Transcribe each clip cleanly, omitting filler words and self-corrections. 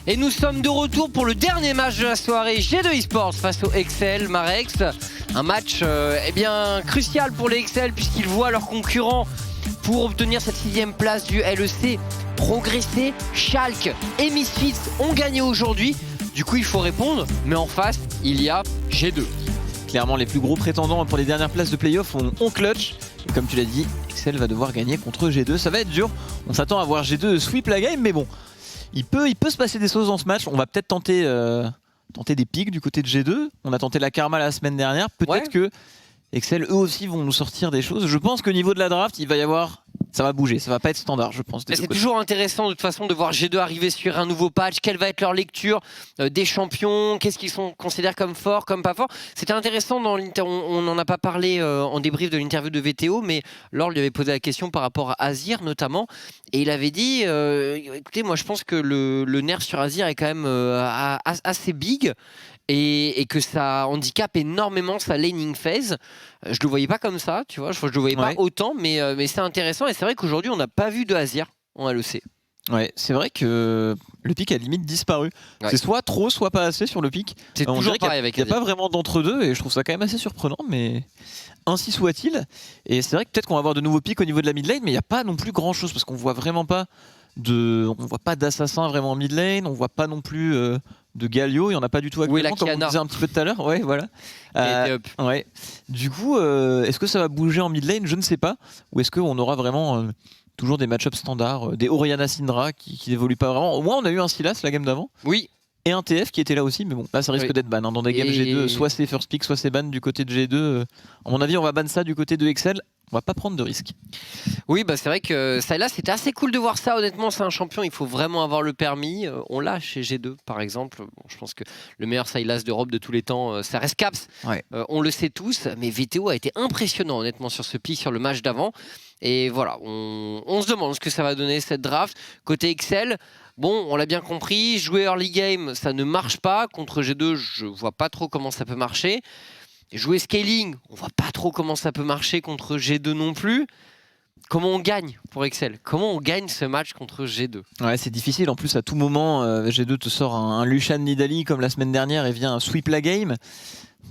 Et nous sommes de retour pour le dernier match de la soirée G2 eSports face au Excel Marex. Un match crucial pour les Excel puisqu'ils voient leurs concurrents pour obtenir cette 6ème place du LEC progresser. Schalke et Misfits ont gagné aujourd'hui. Du coup il faut répondre, mais en face il y a G2. Clairement les plus gros prétendants pour les dernières places de playoff ont clutch. Et comme tu l'as dit, Excel va devoir gagner contre G2. Ça va être dur. On s'attend à voir G2 sweep la game, mais bon. Il peut se passer des choses dans ce match. On va peut-être tenter des pics du côté de G2. On a tenté la Karma la semaine dernière. Peut-être que Excel, eux aussi, vont nous sortir des choses. Je pense qu'au niveau de la draft, il va y avoir... Ça va bouger, ça va pas être standard, je pense. C'est toujours intéressant de toute façon de voir G2 arriver sur un nouveau patch. Quelle va être leur lecture des champions? Qu'est-ce qu'ils considèrent comme fort, comme pas fort? C'était intéressant dans on n'en a pas parlé en débrief de l'interview de VTO, mais Lord lui avait posé la question par rapport à Azir notamment, et il avait dit écoutez, moi je pense que le nerf sur Azir est quand même assez big. Et que ça handicape énormément sa laning phase. Je le voyais pas comme ça, tu vois. Je le voyais pas autant, mais c'est intéressant. Et c'est vrai qu'aujourd'hui, on n'a pas vu de Azir en LEC. Ouais, c'est vrai que le pic a limite disparu. C'est soit trop, soit pas assez sur le pic. C'est toujours pareil avec Azir. Il n'y a pas vraiment d'entre-deux et je trouve ça quand même assez surprenant, mais ainsi soit-il. Et c'est vrai que peut-être qu'on va avoir de nouveaux pics au niveau de la mid lane, mais il n'y a pas non plus grand-chose parce qu'on voit vraiment pas on voit pas d'assassin vraiment en mid lane, on voit pas non plus de Galio, il n'y en a pas du tout actuellement, comme on disait un petit peu tout à l'heure. Ouais, voilà. Ouais. Du coup, est-ce que ça va bouger en mid lane? Je ne sais pas. Ou est-ce qu'on aura vraiment toujours des match-ups standards, des Orianna Syndra qui n'évoluent pas vraiment? Au moins, on a eu un Sylas la game d'avant. Oui. Et un TF qui était là aussi, mais bon, là ça risque d'être ban. Dans des games G2, soit c'est first pick, soit c'est ban du côté de G2. À mon avis, on va ban ça du côté de Excel. On va pas prendre de risques. Oui, c'est vrai que ça là, c'était assez cool de voir ça. Honnêtement, c'est un champion, il faut vraiment avoir le permis. On l'a chez G2, par exemple. Bon, je pense que le meilleur Sylas d'Europe de tous les temps, ça reste Caps. Ouais. On le sait tous, mais VTO a été impressionnant, honnêtement, sur ce pic, sur le match d'avant. Et voilà, on se demande ce que ça va donner, cette draft. Côté Excel, bon, on l'a bien compris, jouer early game, ça ne marche pas. Contre G2, je vois pas trop comment ça peut marcher. Jouer scaling, on voit pas trop comment ça peut marcher contre G2 non plus. Comment on gagne pour Excel? Comment on gagne ce match contre G2? Ouais, c'est difficile. En plus, à tout moment, G2 te sort un Lucian Nidalee comme la semaine dernière et vient sweep la game.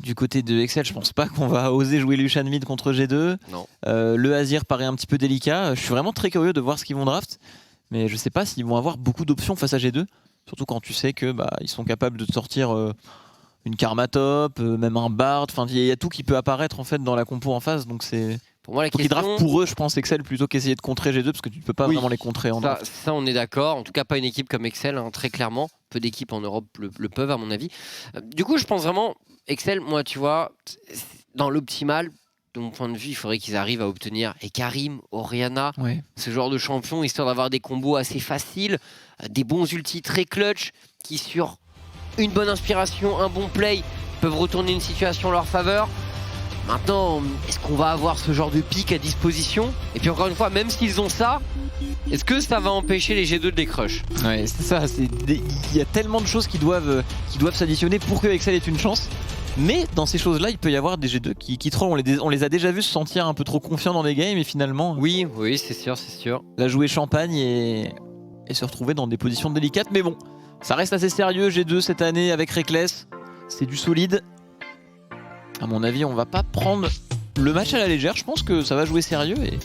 Du côté de Excel, je pense pas qu'on va oser jouer Lucian mid contre G2. Non. Le Azir paraît un petit peu délicat. Je suis vraiment très curieux de voir ce qu'ils vont draft. Mais je sais pas s'ils vont avoir beaucoup d'options face à G2. Surtout quand tu sais que ils sont capables de te sortir... une Karma top, même un Bard, enfin il y a tout qui peut apparaître en fait dans la compo en face, donc c'est pour moi la question. Ils draftent pour eux, je pense Excel plutôt qu'essayer de contrer G2 parce que tu ne peux pas vraiment les contrer en draft. Ça on est d'accord, en tout cas pas une équipe comme Excel, très clairement. Peu d'équipes en Europe le peuvent à mon avis. Du coup je pense vraiment Excel, moi tu vois, dans l'optimal, de mon point de vue, il faudrait qu'ils arrivent à obtenir Karim, Orianna, ce genre de champion, histoire d'avoir des combos assez faciles, des bons ultis très clutch qui sur une bonne inspiration, un bon play, peuvent retourner une situation en leur faveur. Maintenant, est-ce qu'on va avoir ce genre de pic à disposition? Et puis encore une fois, même s'ils ont ça, est-ce que ça va empêcher les G2 de les crush? Ouais, c'est ça. Il y a tellement de choses qui doivent s'additionner pour que Excel ait une chance. Mais dans ces choses-là, il peut y avoir des G2 qui trollent. On les a déjà vus se sentir un peu trop confiants dans les games et finalement... Oui, c'est sûr, c'est sûr. La jouer champagne et se retrouver dans des positions délicates. Mais bon, ça reste assez sérieux, G2 cette année avec Reckless. C'est du solide. À mon avis, on va pas prendre le match à la légère. Je pense que ça va jouer sérieux et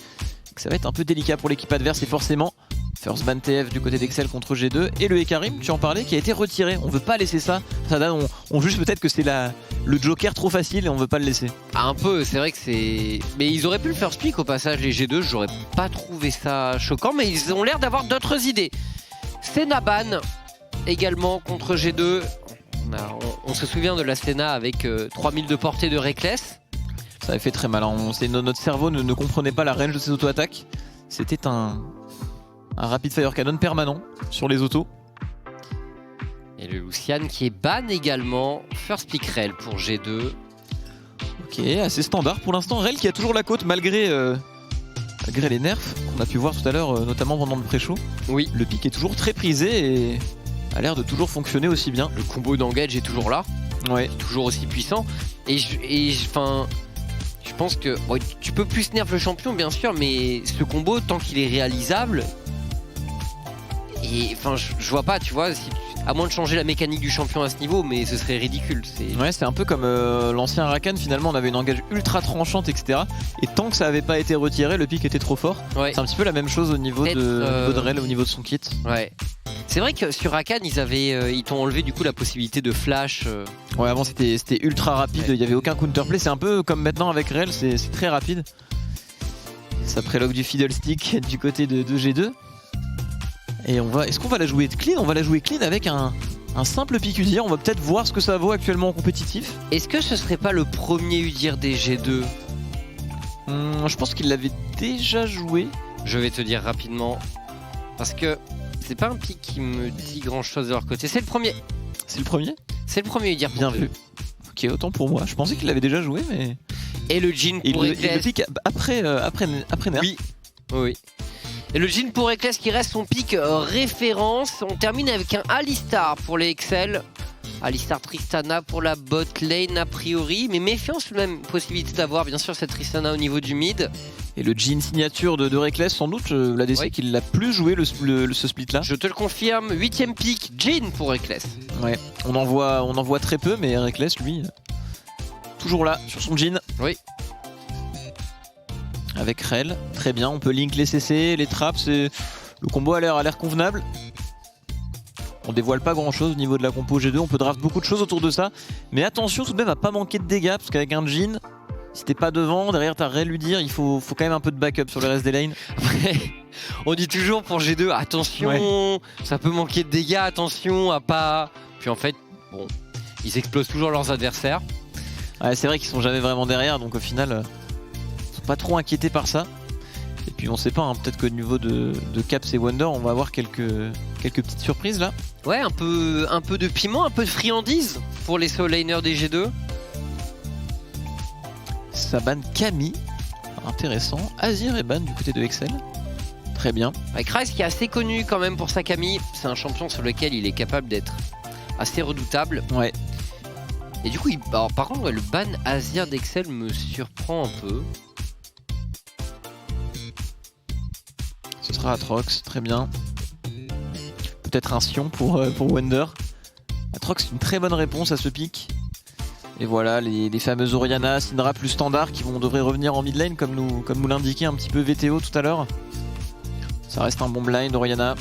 que ça va être un peu délicat pour l'équipe adverse. Et forcément, first ban TF du côté d'Excel contre G2. Et le Karim, tu en parlais, qui a été retiré. On veut pas laisser ça. On juge peut-être que c'est le Joker trop facile et on veut pas le laisser. Un peu, c'est vrai que c'est... Mais ils auraient pu le first pick au passage, les G2. J'aurais pas trouvé ça choquant, mais ils ont l'air d'avoir d'autres idées. Senna ban également contre G2. On se souvient de la Senna avec 3000 de portée de Reckless. Ça avait fait très mal. Notre cerveau ne comprenait pas la range de ses auto-attaques. C'était un rapid fire cannon permanent sur les autos. Et le Lucian qui est ban également. First pick Rel pour G2. Ok, assez standard pour l'instant. Rel qui a toujours la côte malgré les nerfs qu'on a pu voir tout à l'heure, notamment pendant le pré-show. Oui. Le pick est toujours très prisé et a l'air de toujours fonctionner aussi bien. Le combo d'engage est toujours là. Ouais. Toujours aussi puissant. Et je pense que tu peux plus nerf le champion bien sûr, mais ce combo tant qu'il est réalisable, Et enfin, je vois pas, tu vois, à moins de changer la mécanique du champion à ce niveau, mais ce serait ridicule. Ouais, c'est un peu comme l'ancien Rakan, finalement, on avait une engage ultra tranchante, etc. Et tant que ça avait pas été retiré, le pic était trop fort. Ouais. C'est un petit peu la même chose au niveau de Rel, au niveau de son kit. Ouais. C'est vrai que sur Rakan, ils t'ont enlevé du coup la possibilité de flash. Ouais, avant c'était ultra rapide, il y avait aucun counterplay. C'est un peu comme maintenant avec Rel, c'est très rapide. Ça prélogue du fiddlestick du côté de G2. Et est-ce qu'on va la jouer clean? On va la jouer clean avec un simple pick Udyr. On va peut-être voir ce que ça vaut actuellement en compétitif. Est-ce que ce serait pas le premier Udyr des G2? Je pense qu'il l'avait déjà joué. Je vais te dire rapidement. Parce que c'est pas un pick qui me dit grand chose de leur côté. C'est le premier. C'est le premier? C'est le premier Udyr. Bien vu. Ok, autant pour moi. Je pensais qu'il l'avait déjà joué, mais. Et le Jhin pour Eccles. Il le pick après Nerf. Oui. Oui. Et le Jhin pour Eccles qui reste son pick référence. On termine avec un Alistar pour les Excel. Alistar Tristana pour la bot lane a priori. Mais méfiance tout de même, possibilité d'avoir bien sûr cette Tristana au niveau du mid. Et le Jhin signature de Reckless, sans doute, l'ADC Oui. qui l'a plus joué ce split là. Je te le confirme, 8ème pick, Jhin pour Eccles. Ouais, on en voit très peu, mais Reckless, lui, toujours là, sur son Jhin. Oui. Avec Rel, très bien, on peut link les CC, les traps, le combo a l'air convenable. On dévoile pas grand chose au niveau de la compo G2, on peut draft beaucoup de choses autour de ça. Mais attention tout de même à pas manquer de dégâts, parce qu'avec un Jhin, si t'es pas devant, derrière t'as Rel Udyr, il faut quand même un peu de backup sur le reste des lanes. On dit toujours pour G2, attention, Ouais. ça peut manquer de dégâts, attention à pas... Puis en fait, bon, ils explosent toujours leurs adversaires. Ouais, c'est vrai qu'ils sont jamais vraiment derrière, donc au final, ils sont pas trop inquiétés par ça. Et puis on sait pas, hein, peut-être qu'au niveau de Caps et Wonder, on va avoir quelques petites surprises là. Ouais, un peu de piment, un peu de friandise pour les solo laners des G2. Ça banne Camille, intéressant. Azir est ban du côté de Excel. Très bien. Avec Ryze qui est assez connu quand même pour sa Camille, c'est un champion sur lequel il est capable d'être assez redoutable. Ouais. Et du coup, alors, par contre, ouais, le ban Azir d'Excel me surprend un peu. Ce sera Atrox, très bien. Peut-être un Sion pour Wonder. Atrox, c'est une très bonne réponse à ce pick. Et voilà, les fameuses Orianna, Syndra plus Standard qui devraient revenir en mid lane comme nous l'indiquait un petit peu VTO tout à l'heure. Ça reste un bon blind, Orianna.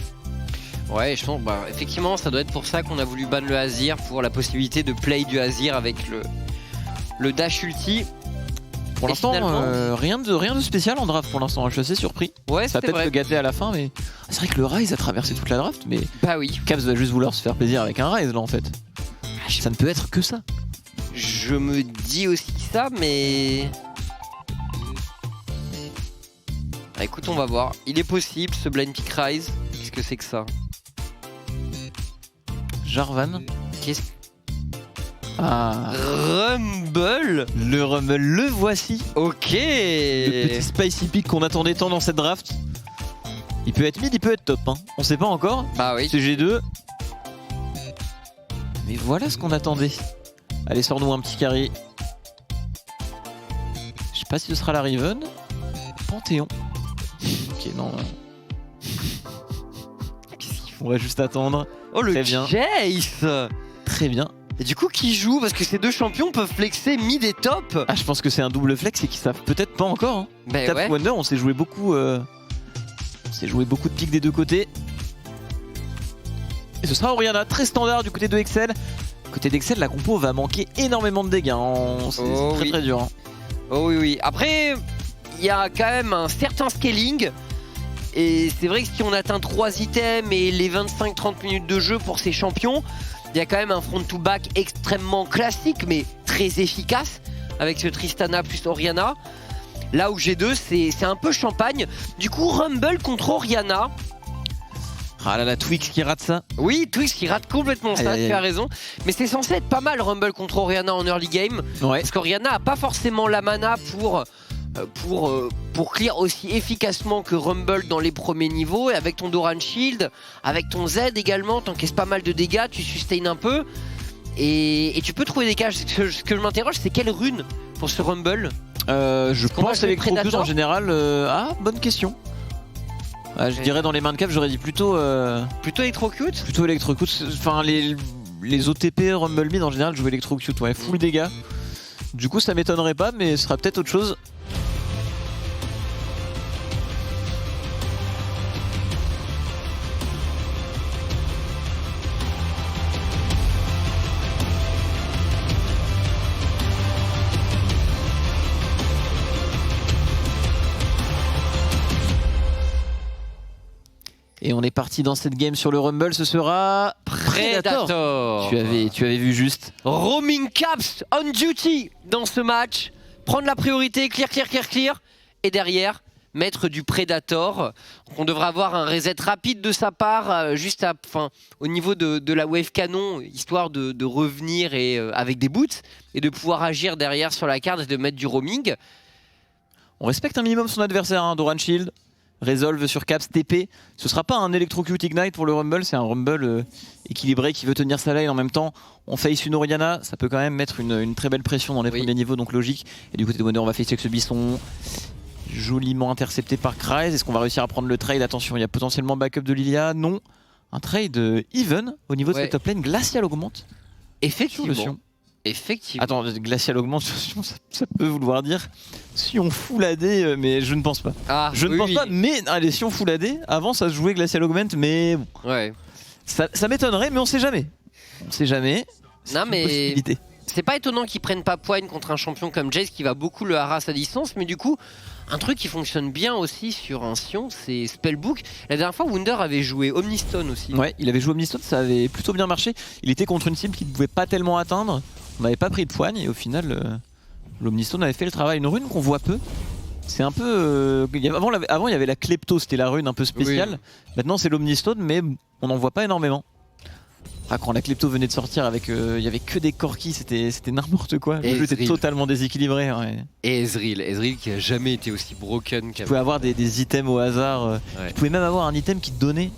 Ouais, je pense, effectivement, ça doit être pour ça qu'on a voulu ban le Azir, pour la possibilité de play du Azir avec le dash ulti. Pour l'instant, rien de spécial en draft pour l'instant, je suis assez surpris. Ouais, ça va peut-être le gâter à la fin, mais c'est vrai que le Ryze a traversé toute la draft, mais bah oui. Caps va juste vouloir se faire plaisir avec un Ryze là en fait. Ça ne peut être que ça. Je me dis aussi ça, mais... Ah, écoute, on va voir. Il est possible, ce blind pick Ryze. Qu'est-ce que c'est que ça? Jarvan. Qu'est-ce... Ah. Rumble. Le Rumble, le voici. Ok. Le petit spicy pick qu'on attendait tant dans cette draft. Il peut être mid, il peut être top. Hein. On sait pas encore. Bah oui. C'est G2. Mais voilà ce qu'on attendait. Allez, sors-nous un petit carry. Je sais pas si ce sera la Riven. Panthéon. Ok, non. On va juste attendre. Oh, le Très bien. Jace. Très bien. Et du coup, qui joue? Parce que ces deux champions peuvent flexer mid et top. Ah, je pense que c'est un double flex et qu'ils savent peut-être pas encore. Hein. Bah Tap ouais. Wonder, on s'est joué beaucoup. On s'est joué beaucoup de pics des deux côtés. Et ce sera Orianna, très standard du côté de Excel. Côté d'Excel, la compo va manquer énormément de dégâts. Hein. C'est Oh très oui. très dur. Hein. Oh oui, oui. Après, il y a quand même un certain scaling. Et c'est vrai que si on atteint 3 items et les 25-30 minutes de jeu pour ces champions, il y a quand même un front-to-back extrêmement classique, mais très efficace, avec ce Tristana plus Orianna. Là où G2, c'est un peu champagne. Du coup, Rumble contre Orianna. Ah là là, Twix qui rate ça. Oui, Twix qui rate complètement ça, Aïe, aïe, tu as aïe. raison. Mais c'est censé être pas mal Rumble contre Orianna en early game. Ouais. Parce qu'Orianna a pas forcément la mana pour clear aussi efficacement que Rumble dans les premiers niveaux. Et avec ton Doran Shield, avec ton Z également, t'encaisses pas mal de dégâts, tu sustain un peu. Et tu peux trouver des caches. Ce que je m'interroge, c'est quelle rune pour ce Rumble? Je qu'on va pense jouer avec Crocus Predator en général. Ah, bonne question. Ah, je dirais dans les mains de cap, j'aurais dit plutôt Plutôt Electrocute. plutôt Electrocute. Enfin les OTP Rumble Mid en général jouent Electrocute, ouais, full dégâts. Du coup ça m'étonnerait pas, mais ce sera peut-être autre chose. Et on est parti dans cette game sur le Rumble, ce sera Predator. Tu avais vu juste. Roaming Caps on duty dans ce match. Prendre la priorité, clear. Et derrière, mettre du Predator. On devra avoir un reset rapide de sa part, juste au niveau de la wave canon, histoire de revenir avec des boots et de pouvoir agir derrière sur la carte et de mettre du roaming. On respecte un minimum son adversaire, hein, Doran Shield. Resolve sur Caps, TP. Ce sera pas un Electrocute Ignite pour le Rumble, c'est un Rumble équilibré qui veut tenir sa lane en même temps. On face une Orianna, ça peut quand même mettre une très belle pression dans les premiers niveaux, donc logique. Et du côté de Wonder, on va face avec ce Bisson. Joliment intercepté par Kryze. Est-ce qu'on va réussir à prendre le trade? Attention, il y a potentiellement backup de Lilia. Non. Un trade even au niveau de cette top lane. Glacial augmente. Effectivement. Attends, Glacial augmente, ça peut vouloir dire si on full AD, mais je ne pense pas. Je ne pense pas, mais allez, si on full AD, avant ça se jouait Glacial augmente, mais bon. Ouais. Ça m'étonnerait, mais on sait jamais. On sait jamais. Non, mais c'est pas étonnant qu'ils prennent pas poigne contre un champion comme Jace qui va beaucoup le harass à distance, mais du coup, un truc qui fonctionne bien aussi sur un Sion, c'est Spellbook. La dernière fois, Wunder avait joué Omnistone aussi. Ouais, il avait joué Omnistone, ça avait plutôt bien marché. Il était contre une cible qu'il ne pouvait pas tellement atteindre. On n'avait pas pris de poigne et au final, l'Omnistone avait fait le travail. Une rune qu'on voit peu. C'est un peu. Avant, il y avait la Klepto, c'était la rune un peu spéciale. Oui. Maintenant, c'est l'Omnistone, mais on n'en voit pas énormément. Ah, quand la Klepto venait de sortir, il y avait que des Corki, c'était n'importe quoi. Le jeu était totalement déséquilibré. Ouais. Et Ezreal qui a jamais été aussi broken. Tu pouvais avoir des items au hasard. Ouais. Tu pouvais même avoir un item qui te donnait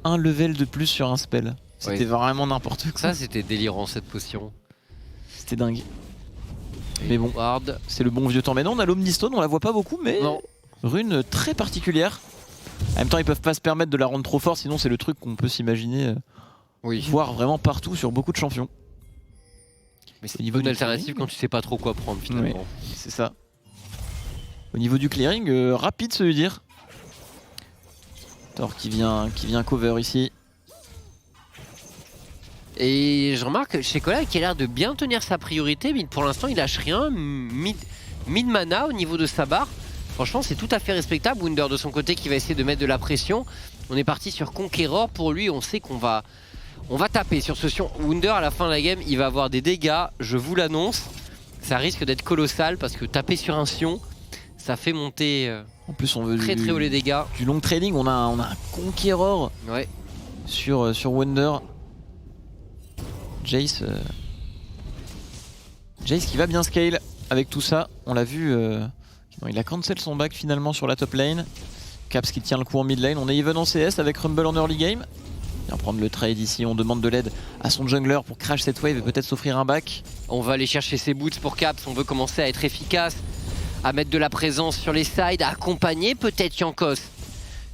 un level de plus sur un spell. C'était vraiment n'importe quoi. Ça, c'était délirant cette potion. C'était dingue. Mais bon, c'est le bon vieux temps. Maintenant, on a l'Omnistone, on la voit pas beaucoup, mais rune très particulière. En même temps, ils peuvent pas se permettre de la rendre trop fort, sinon c'est le truc qu'on peut s'imaginer voir vraiment partout sur beaucoup de champions. Mais c'est une bonne alternative quand tu sais pas trop quoi prendre finalement. Oui, c'est ça. Au niveau du clearing, rapide se veut dire. Thor qui vient cover ici. Et je remarque chez Cola qui a l'air de bien tenir sa priorité, mais pour l'instant il lâche rien. Mid mana au niveau de sa barre. Franchement, c'est tout à fait respectable. Wunder de son côté qui va essayer de mettre de la pression. On est parti sur Conqueror. Pour lui, on sait qu'on va taper sur ce Sion. Wunder à la fin de la game, il va avoir des dégâts. Je vous l'annonce. Ça risque d'être colossal parce que taper sur un Sion, ça fait monter en plus, on veut très haut les dégâts. Du long trading, on a un Conqueror sur Wunder. Jace qui va bien scale avec tout ça. On l'a vu, il a cancel son back finalement sur la top lane. Caps qui tient le coup en mid lane. On est even en CS avec Rumble en early game. Il va prendre le trade ici. On demande de l'aide à son jungler pour crash cette wave et peut-être s'offrir un back. On va aller chercher ses boots pour Caps. On veut commencer à être efficace, à mettre de la présence sur les sides, à accompagner peut-être Jankos.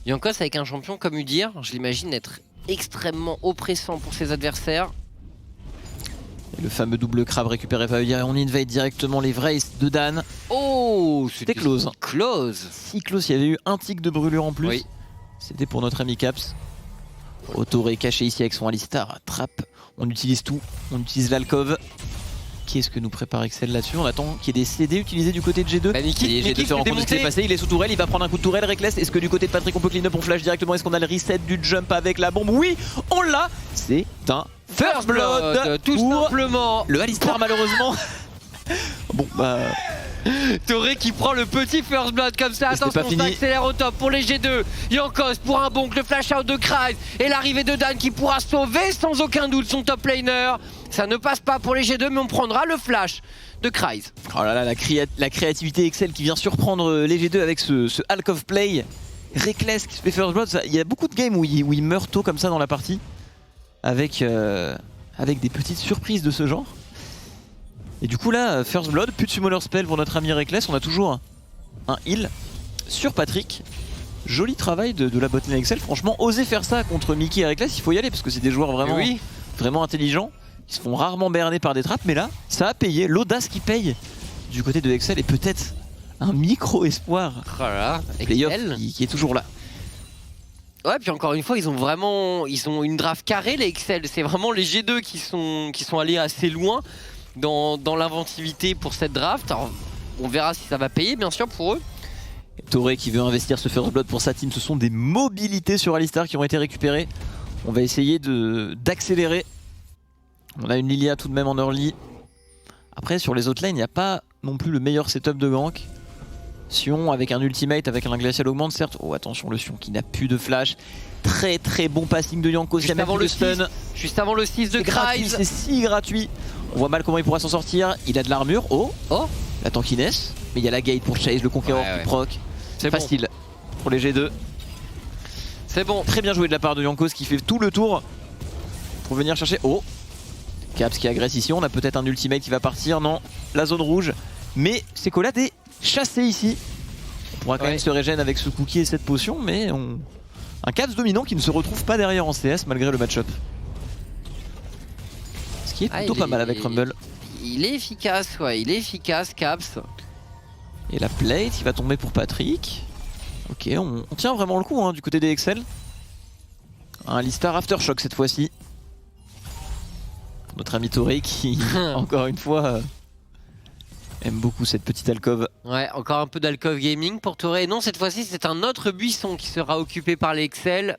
Jankos avec un champion comme Udyr, je l'imagine être extrêmement oppressant pour ses adversaires. Et le fameux double crabe récupéré par Udyr et on invade directement les Vrace de Dan. Oh, c'était close. Si close, il y avait eu un tic de brûlure en plus. Oui. C'était pour notre ami Caps. Autoré caché ici avec son Alistar. Trap. On utilise tout. On utilise l'alcove. Qu'est-ce que nous prépare Excel là-dessus? On attend qu'il y ait des CD utilisés du côté de G2. G2 se rend compte de ce qui s'est passé. Il est sous tourelle. Il va prendre un coup de tourelle. Reckless. Est-ce que du côté de Patrick on peut clean up? On flash directement. Est-ce qu'on a le reset du jump avec la bombe? Oui, on l'a. C'est un First Blood, tout simplement. Le Alistar malheureusement. Bon bah. Toré qui prend le petit First Blood comme ça. Attention, ça accélère au top pour les G2. Jankos pour un bonk, le flash out de Kryze et l'arrivée de Dan qui pourra sauver sans aucun doute son top laner. Ça ne passe pas pour les G2, mais on prendra le flash de Kryze. Oh là là, la créativité Excel qui vient surprendre les G2 avec ce Hulk of Play. Reckless qui se fait First Blood. Il y a beaucoup de games où il meurt tôt comme ça dans la partie. Avec des petites surprises de ce genre. Et du coup là, First Blood, plus de Summoner Spell pour notre ami Reckless. On a toujours un heal sur Patrick. Joli travail de la botlane Excel. Franchement, oser faire ça contre Mickey et Reckless, il faut y aller parce que c'est des joueurs vraiment, vraiment intelligents. Ils se font rarement berner par des trappes, mais là, ça a payé. L'audace qui paye du côté de Excel et peut-être un micro-espoir. Voilà, Playoff qui est toujours là. Ouais, puis encore une fois, ils ont une draft carrée, les Excel. C'est vraiment les G2 qui sont allés assez loin dans l'inventivité pour cette draft. Alors, on verra si ça va payer, bien sûr, pour eux. Toré qui veut investir ce First Blood pour sa team. Ce sont des mobilités sur Alistar qui ont été récupérées. On va essayer d'accélérer. On a une Lilia tout de même en early. Après, sur les autres lanes, il n'y a pas non plus le meilleur setup de gank. Sion avec un ultimate, avec un glacial augmente, certes. Oh, attention, le Sion qui n'a plus de flash. Très très bon passing de Jankos. Juste avant le stun. Juste avant le 6 de Kryze. C'est si gratuit. On voit mal comment il pourra s'en sortir. Il a de l'armure. Oh, la tankiness. Mais il y a la gate pour Chase, le conquérant qui proc. C'est facile bon pour les G2. C'est bon. Très bien joué de la part de Jankos qui fait tout le tour pour venir chercher. Oh, Caps qui agresse ici. On a peut-être un ultimate qui va partir. Non, la zone rouge. Mais Secolade est chassé ici. On pourra quand même se régénérer avec ce cookie et cette potion. Mais un Caps dominant qui ne se retrouve pas derrière en CS malgré le match-up. Ce qui est plutôt pas mal avec Rumble. Il est efficace, ouais. Il est efficace, Caps. Et la plate qui va tomber pour Patrick. Ok, on tient vraiment le coup hein, du côté des Excel. Un Alistar Aftershock cette fois-ci. Notre ami Toré qui, encore une fois, aime beaucoup cette petite alcôve. Ouais, encore un peu d'alcôve gaming pour Toré. Non, cette fois-ci, c'est un autre buisson qui sera occupé par les Excel.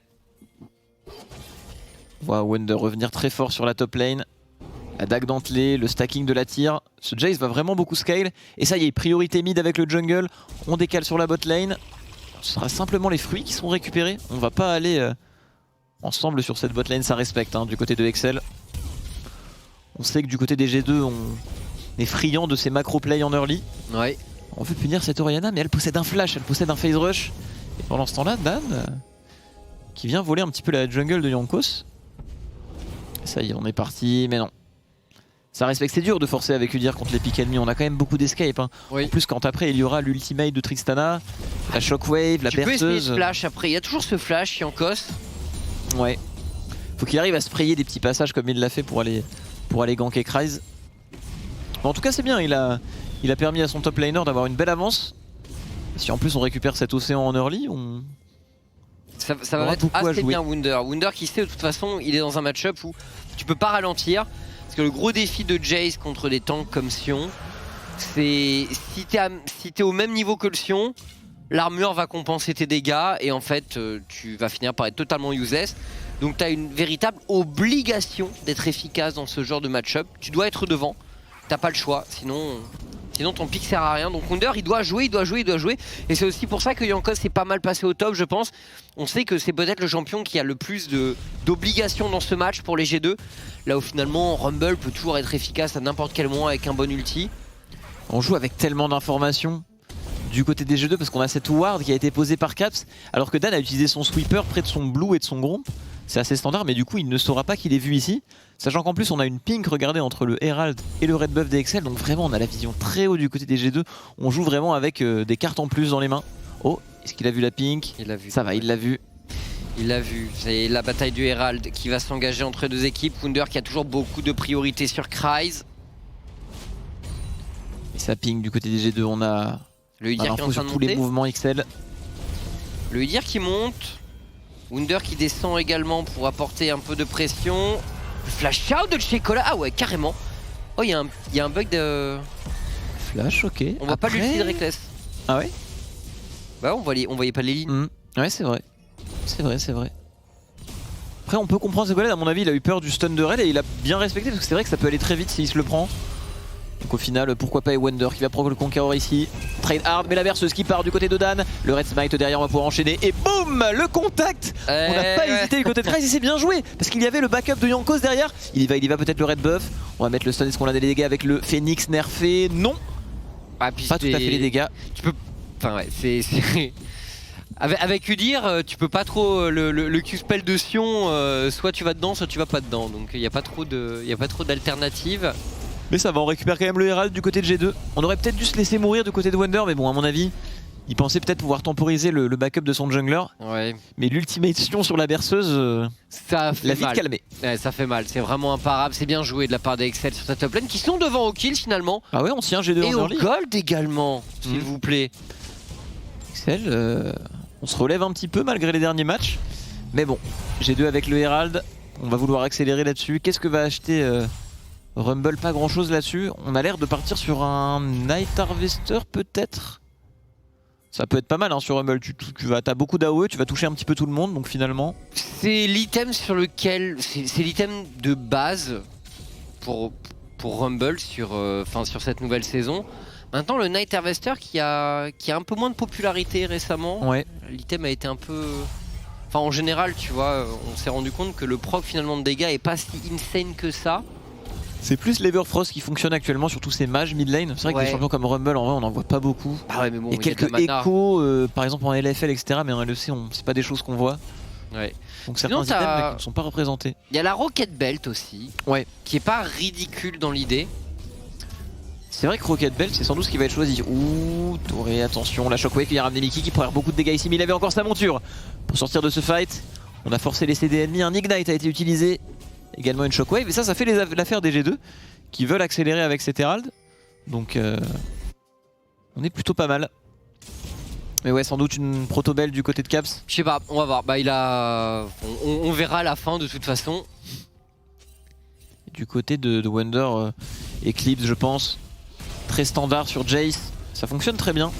On voit Wonder revenir très fort sur la top lane. La dague dentelée, le stacking de la tire. Ce Jace va vraiment beaucoup scale. Et ça y est, priorité mid avec le jungle. On décale sur la bot lane. Ce sera simplement les fruits qui seront récupérés. On va pas aller ensemble sur cette bot lane, ça respecte hein, du côté de Excel. On sait que du côté des G2, on est friand de ces macro plays en early. Ouais. On veut punir cette Orianna, mais elle possède un flash, elle possède un phase rush. Et pendant ce temps-là, Dan qui vient voler un petit peu la jungle de Jankos. Ça y est, on est parti, mais non. Ça respecte, c'est dur de forcer avec Udyr contre les pick ennemis, on a quand même beaucoup d'escape. Hein. Oui. En plus, quand après il y aura l'ultimate de Tristana, la shockwave, la berceuse. Tu peux essayer ce flash après, il y a toujours ce flash Jankos. Ouais. Faut qu'il arrive à se frayer des petits passages comme il l'a fait pour aller ganker Kryze. Bon, en tout cas, c'est bien, il a permis à son top laner d'avoir une belle avance. Si en plus on récupère cet océan en early, ça va être assez bien Wunder. Wunder qui sait de toute façon, il est dans un match-up où tu peux pas ralentir. Parce que le gros défi de Jace contre des tanks comme Sion, c'est si t'es au même niveau que le Sion, l'armure va compenser tes dégâts et en fait tu vas finir par être totalement useless. Donc tu as une véritable obligation d'être efficace dans ce genre de match-up. Tu dois être devant, t'as pas le choix, sinon ton pick sert à rien. Donc Wunder il doit jouer. Et c'est aussi pour ça que Jankos est pas mal passé au top je pense. On sait que c'est peut-être le champion qui a le plus d'obligations dans ce match pour les G2. Là où finalement Rumble peut toujours être efficace à n'importe quel moment avec un bon ulti. On joue avec tellement d'informations du côté des G2 parce qu'on a cette ward qui a été posée par Caps alors que Dan a utilisé son sweeper près de son blue et de son gromp. C'est assez standard mais du coup il ne saura pas qu'il est vu ici. Sachant qu'en plus on a une pink, regardez, entre le Herald et le red buff des Excel. Donc vraiment on a la vision très haut du côté des G2. On joue vraiment avec des cartes en plus dans les mains. Oh, est-ce qu'il a vu la pink? Il l'a vu. Ça va, il l'a vu. Il l'a vu, c'est la bataille du Herald qui va s'engager entre deux équipes. Wunder qui a toujours beaucoup de priorité sur Kryze. Et ça ping du côté des G2, on a le Udyr qui est en train de tous les mouvements XL. Le Udyr qui monte. Wunder qui descend également pour apporter un peu de pression. Le flash out de Shekola. Ah ouais, carrément. Oh, il y a un bug de... Flash, ok. On voit pas l'ulti de Reckless. Ah ouais? Bah on voyait pas les lignes. Ouais, c'est vrai. C'est vrai. Après on peut comprendre Secolade, à mon avis il a eu peur du stun de Red et il a bien respecté parce que c'est vrai que ça peut aller très vite s'il se le prend. Donc au final pourquoi pas Wonder qui va prendre le Conqueror ici. Trade hard mais la berceuse qui part du côté de Dan. Le Red Smite derrière, on va pouvoir enchaîner et boum, le contact. On n'a pas hésité du côté de Kryze et c'est bien joué parce qu'il y avait le backup de Jankos derrière. Il y va peut-être le Red Buff. On va mettre le stun, est-ce qu'on a des dégâts avec le Phoenix nerfé? Non. Pas tout à fait les dégâts. Tu peux... Enfin ouais, c'est... Avec Udyr, tu peux pas trop le Q-spell de Sion, soit tu vas dedans, soit tu vas pas dedans. Donc il n'y a pas trop d'alternatives. Mais ça va, on récupère quand même le Herald du côté de G2. On aurait peut-être dû se laisser mourir du côté de Wonder, mais bon, à mon avis, Il pensait peut-être pouvoir temporiser le backup de son jungler, Ouais. mais l'ultimation sur la berceuse Ça fait l'a vite mal. calmé. Ouais, ça fait mal, c'est vraiment imparable. C'est bien joué de la part d'Excel sur cette top lane qui sont devant au kill finalement. Ah ouais, on tient G2 Et en au early. gold également, s'il vous plaît. Excel, on se relève un petit peu malgré les derniers matchs. Mais bon, G2 avec le Herald, on va vouloir accélérer là-dessus. Qu'est-ce que va acheter Rumble? Pas grand-chose là-dessus. On a l'air de partir sur un Night Harvester peut-être. Ça peut être pas mal hein, sur Rumble. T'as beaucoup d'AOE, tu vas toucher un petit peu tout le monde, donc finalement. C'est l'item sur lequel. C'est l'item de base pour Rumble sur cette nouvelle saison. Maintenant, le Night Harvester qui a un peu moins de popularité récemment. Ouais. L'item a été un peu. Enfin, en général, tu vois, on s'est rendu compte que le proc finalement de dégâts est pas si insane que ça. C'est plus l'Everfrost qui fonctionne actuellement sur tous ces mages mid lane. C'est vrai que des champions comme Rumble, en vrai, on n'en voit pas beaucoup. Ah ouais, mais bon, et quelques échos, par exemple en LFL, etc. Mais en LEC, c'est pas des choses qu'on voit. Ouais. Donc certains items qui ne sont pas représentés. Il y a la Rocket Belt aussi, ouais. Qui est pas ridicule dans l'idée. C'est vrai que Rocket Belt, c'est sans doute ce qui va être choisi. Ouh, Toré, attention, la Shockwave qui a ramené Mickey qui pourrait avoir beaucoup de dégâts ici, mais il avait encore sa monture. Pour sortir de ce fight, on a forcé les CD ennemis, un Ignite a été utilisé. Également une Shockwave, et ça fait l'affaire des G2 qui veulent accélérer avec cet Herald. Donc on est plutôt pas mal. Mais ouais, sans doute une proto-belle du côté de Caps. Je sais pas, on va voir. Bah il a. On verra à la fin de toute façon. Et du côté de Wonder, Eclipse je pense. Très standard sur Jace. Ça fonctionne très bien.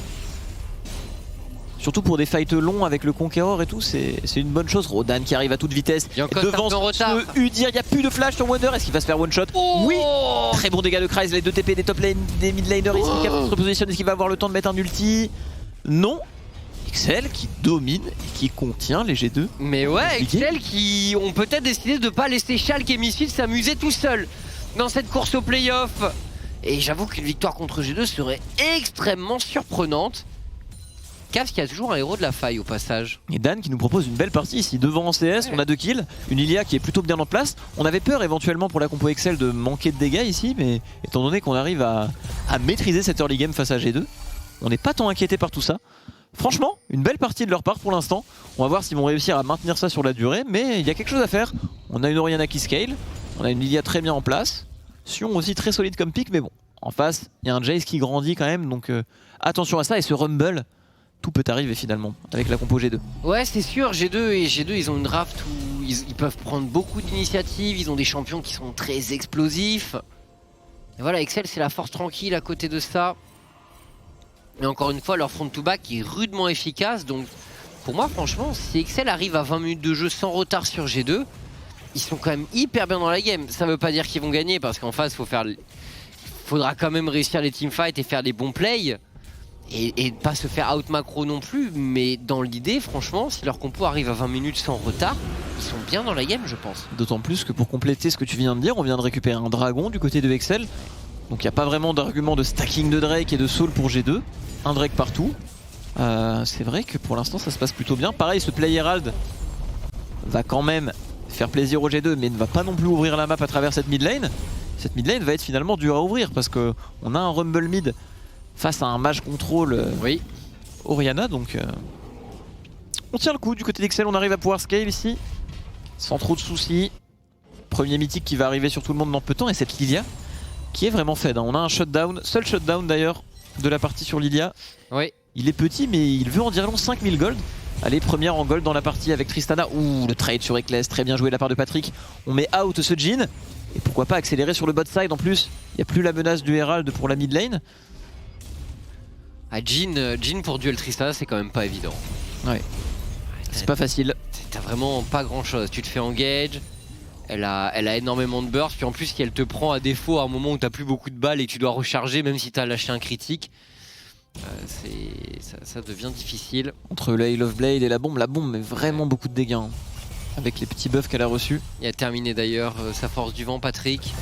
Surtout pour des fights longs avec le Conqueror et tout, c'est une bonne chose. Rodan qui arrive à toute vitesse. Devant ce Udyr, il n'y a plus de flash sur Wonder. Est-ce qu'il va se faire one shot? Oui. Très bon dégât de Kryze, les deux TP des top lane, des mid laners ici. Caps se repositionne. Est-ce qu'il va avoir le temps de mettre un ulti? Non. Excel qui domine et qui contient les G2. Mais ouais, Excel qui ont peut-être décidé de pas laisser Schalke et Misfit s'amuser tout seul dans cette course au playoff. Et j'avoue qu'une victoire contre G2 serait extrêmement surprenante. Caps qui a toujours un héros de la faille au passage. Et Dan qui nous propose une belle partie ici. Devant en CS, on a 2 kills. Une Ilia qui est plutôt bien en place. On avait peur éventuellement pour la compo Excel de manquer de dégâts ici, mais étant donné qu'on arrive à maîtriser cette early game face à G2, on n'est pas tant inquiété par tout ça. Franchement, une belle partie de leur part pour l'instant. On va voir s'ils vont réussir à maintenir ça sur la durée, mais il y a quelque chose à faire. On a une Orianna qui scale, on a une Lilia très bien en place. Sion aussi très solide comme pick, mais bon, en face, il y a un Jace qui grandit quand même, donc attention à ça. Et ce Rumble, tout peut arriver finalement avec la compo G2. Ouais, c'est sûr, G2 ils ont une draft où ils peuvent prendre beaucoup d'initiatives, ils ont des champions qui sont très explosifs. Et voilà, Excel c'est la force tranquille à côté de ça. Mais encore une fois, leur front to back est rudement efficace, donc pour moi franchement, si Excel arrive à 20 minutes de jeu sans retard sur G2, ils sont quand même hyper bien dans la game. Ça veut pas dire qu'ils vont gagner parce qu'en face, faudra quand même réussir les teamfights et faire des bons plays. Et pas se faire out macro non plus, mais dans l'idée, franchement, si leur compo arrive à 20 minutes sans retard, ils sont bien dans la game, je pense. D'autant plus que pour compléter ce que tu viens de dire, on vient de récupérer un dragon du côté de Excel. Donc il n'y a pas vraiment d'argument de stacking de Drake et de Soul pour G2. Un Drake partout. C'est vrai que pour l'instant ça se passe plutôt bien. Pareil, ce play Herald va quand même faire plaisir au G2, mais ne va pas non plus ouvrir la map à travers cette mid lane. Cette mid lane va être finalement dure à ouvrir parce qu'on a un Rumble mid face à un mage control Orianna, donc on tient le coup du côté d'Excel. On arrive à pouvoir scale ici sans trop de soucis. Premier mythique qui va arriver sur tout le monde dans peu de temps, et cette Lilia qui est vraiment fed. On a un shutdown, seul shutdown d'ailleurs de la partie sur Lilia. Oui. Il est petit mais il veut en dire long. 5000 gold. Allez, première en gold dans la partie avec Tristana. Ouh, le trade sur Eccles, très bien joué de la part de Patrick. On met out ce Jhin. Et pourquoi pas accélérer sur le bot side en plus. Il n'y a plus la menace du Herald pour la mid lane. Ah, Jhin pour duel Tristana, c'est quand même pas évident. Ouais. C'est pas facile. T'as vraiment pas grand chose. Tu te fais engage. Elle a énormément de burst, puis en plus si elle te prend à défaut à un moment où t'as plus beaucoup de balles et que tu dois recharger même si t'as lâché un critique, ça devient difficile. Entre la Hail of Blade et la bombe met vraiment beaucoup de dégâts hein, avec les petits buffs qu'elle a reçus. Il a terminé d'ailleurs sa force du vent, Patrick.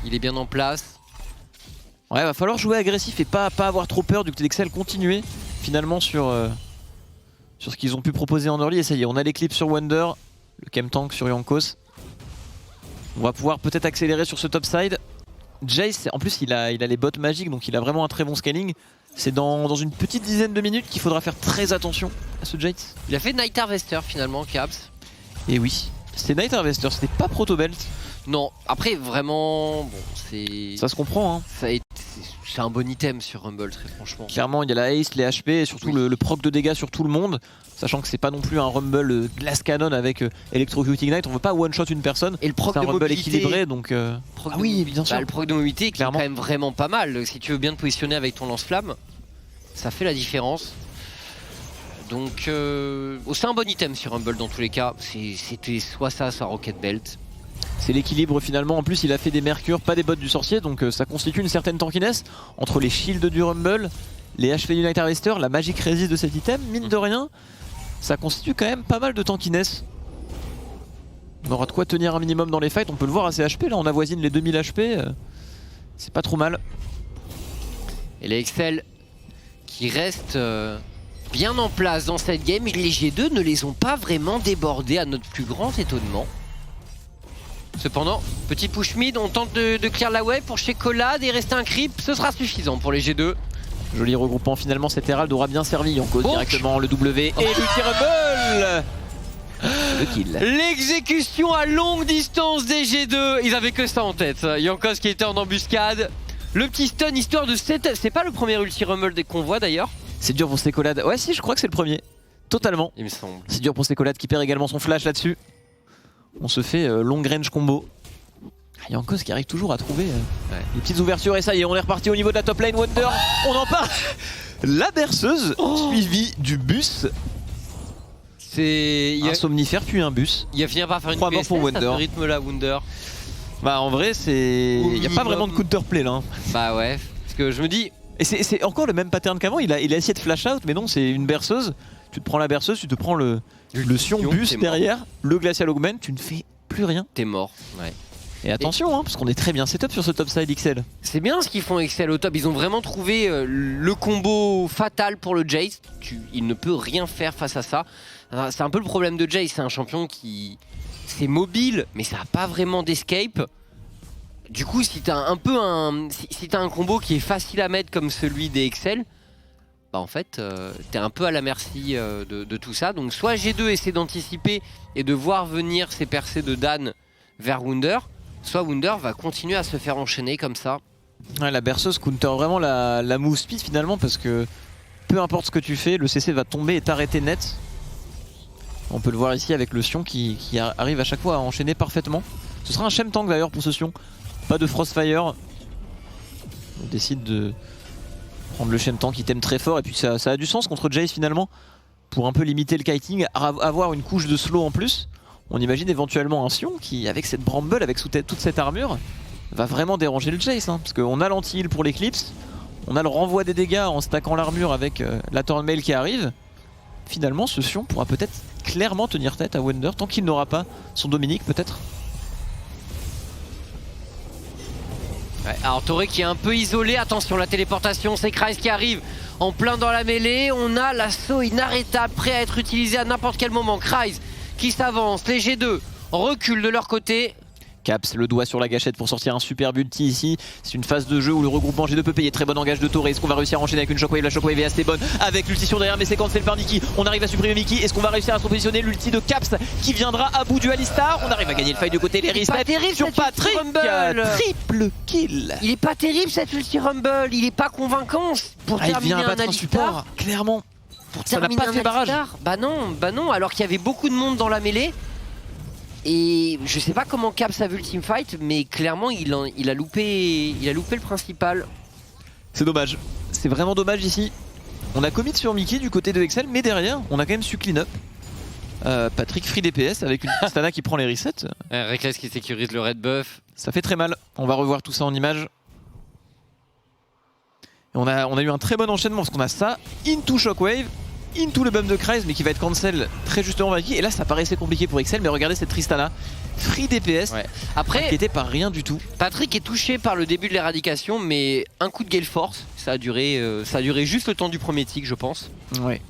Il est bien en place. Ouais, va falloir jouer agressif et pas avoir trop peur du côté d'Excel, continuer finalement sur ce qu'ils ont pu proposer en early. Et ça y est, on a l'éclipse sur Wonder, le Chem Tank sur Yankos. On va pouvoir peut-être accélérer sur ce top side. Jace, en plus il a les bottes magiques, donc il a vraiment un très bon scaling. C'est dans une petite dizaine de minutes qu'il faudra faire très attention à ce Jace. Il a fait Night Harvester finalement, Caps. Et oui, c'était Night Harvester, c'était pas Protobelt. Non, après vraiment, bon, c'est... Ça se comprend, hein. C'est un bon item sur Rumble, très franchement. Clairement, il y a la haste, les HP et surtout le proc de dégâts sur tout le monde. Sachant que c'est pas non plus un Rumble Glass Cannon avec Electrocute Ignite, on veut pas one-shot une personne. Et le proc c'est un de Rumble mobilité, équilibré, donc... proc Ah de oui, bien sûr. le proc de mobilité qui est Clairement. quand même vraiment pas mal. Si tu veux bien te positionner avec ton lance-flamme, ça fait la différence. Donc, c'est un bon item sur Rumble dans tous les cas. C'était soit ça, soit Rocket Belt. C'est l'équilibre finalement, en plus il a fait des mercures, pas des bottes du sorcier, donc ça constitue une certaine tankiness entre les shields du Rumble, les HP du Night Harvester, la magic resist de cet item, mine de rien, ça constitue quand même pas mal de tankiness. On aura de quoi tenir un minimum dans les fights, on peut le voir à ses HP, là on avoisine les 2000 HP, c'est pas trop mal. Et les Excel qui restent bien en place dans cette game, et les G2 ne les ont pas vraiment débordés à notre plus grand étonnement. Cependant, petit push mid, on tente de clear la wave pour chez Collade et rester un creep, ce sera suffisant pour les G2. Joli regroupement, finalement cet Herald aura bien servi, on cause directement le W et l'ulti Rumble. Le kill. L'exécution à longue distance des G2, ils avaient que ça en tête. Jankos qui était en embuscade, le petit stun histoire de 7... C'est pas le premier ulti Rumble qu'on voit d'ailleurs. C'est dur pour Secolade, ouais si je crois que c'est le premier, totalement. Il me semble. C'est dur pour Secolade qui perd également son flash là-dessus. On se fait long range combo. Jankos qui arrive toujours à trouver les petites ouvertures et ça y est, on est reparti au niveau de la top lane. Wonder, on en parle. La berceuse suivie du bus. C'est un somnifère puis un bus. Il va finir par faire une 3 morts pour Wonder. à ce rythme là, Wonder. Bah en vrai c'est... Il n'y a pas vraiment de counterplay là. Bah ouais, parce que je me dis... Et c'est encore le même pattern qu'avant, il a essayé de flash out mais non, c'est une berceuse. Tu te prends la berceuse, tu te prends le Sion bus derrière, le Glacial Augment, tu ne fais plus rien. T'es mort, ouais. Et attention, hein, parce qu'on est très bien setup sur ce top side XL. C'est bien ce qu'ils font Excel au top, ils ont vraiment trouvé le combo fatal pour le Jace. Il ne peut rien faire face à ça. C'est un peu le problème de Jace, c'est un champion qui... C'est mobile, mais ça n'a pas vraiment d'escape. Du coup, si t'as un combo qui est facile à mettre comme celui des Excel, bah en fait, t'es un peu à la merci de tout ça. Donc soit G2 essaie d'anticiper et de voir venir ces percées de Dan vers Wunder, soit Wunder va continuer à se faire enchaîner comme ça. Ouais, la berceuse counter vraiment la move speed finalement, parce que peu importe ce que tu fais, le CC va tomber et t'arrêter net. On peut le voir ici avec le Sion qui arrive à chaque fois à enchaîner parfaitement. Ce sera un Shem Tank d'ailleurs pour ce Sion. Pas de Frostfire. On décide de prendre le Shem Tank qui t'aime très fort, et puis ça a du sens contre Jace finalement. Pour un peu limiter le kiting, avoir une couche de slow en plus. On imagine éventuellement un Sion qui, avec cette Bramble, avec toute cette armure, va vraiment déranger le Jace, hein, parce qu'on a l'anti-heal pour l'Eclipse, on a le renvoi des dégâts en stackant l'armure avec la Thornmail qui arrive. Finalement, ce Sion pourra peut-être clairement tenir tête à Wonder tant qu'il n'aura pas son Dominique peut-être. Ouais, alors Toré qui est un peu isolé, attention la téléportation, c'est Kryze qui arrive en plein dans la mêlée, on a l'assaut inarrêtable prêt à être utilisé à n'importe quel moment. Kryze qui s'avance, les G2 reculent de leur côté. Caps le doigt sur la gâchette pour sortir un super ulti ici. C'est une phase de jeu où le regroupement G2 peut payer. Très bon engage de Toré. Est-ce qu'on va réussir à enchaîner avec une Shockwave? La Shockwave est assez bonne avec l'ulti derrière, mais c'est cancel par Mickey. On arrive à supprimer Mickey. Est-ce qu'on va réussir à se positionner? L'ulti de Caps qui viendra à bout du Alistar. On arrive à gagner le fight du côté les reset sur Patrick. Triple kill. Il est pas terrible cet ulti Rumble. Il est pas convaincant pour terminer un Alistar. Support, clairement. Pour ça n'a pas fait barrage. Bah non, alors qu'il y avait beaucoup de monde dans la mêlée. Et je sais pas comment Caps a vu le teamfight, mais clairement il a loupé le principal. C'est dommage, c'est vraiment dommage ici. On a commit sur Mickey du côté de Excel, mais derrière on a quand même su clean up. Patrick free DPS avec une Stana qui prend les resets. Reckless qui sécurise le red buff. Ça fait très mal, on va revoir tout ça en image. Et on a eu un très bon enchaînement parce qu'on a ça, into Shockwave, into le bump de Kryze, mais qui va être cancel très justement par Mickey. Et là ça paraissait compliqué pour Excel, mais regardez cette Tristana, free DPS, après inquiété par rien du tout. Patrick est touché par le début de l'éradication, mais un coup de Gale Force, ça a duré juste le temps du premier tick je pense. Ouais.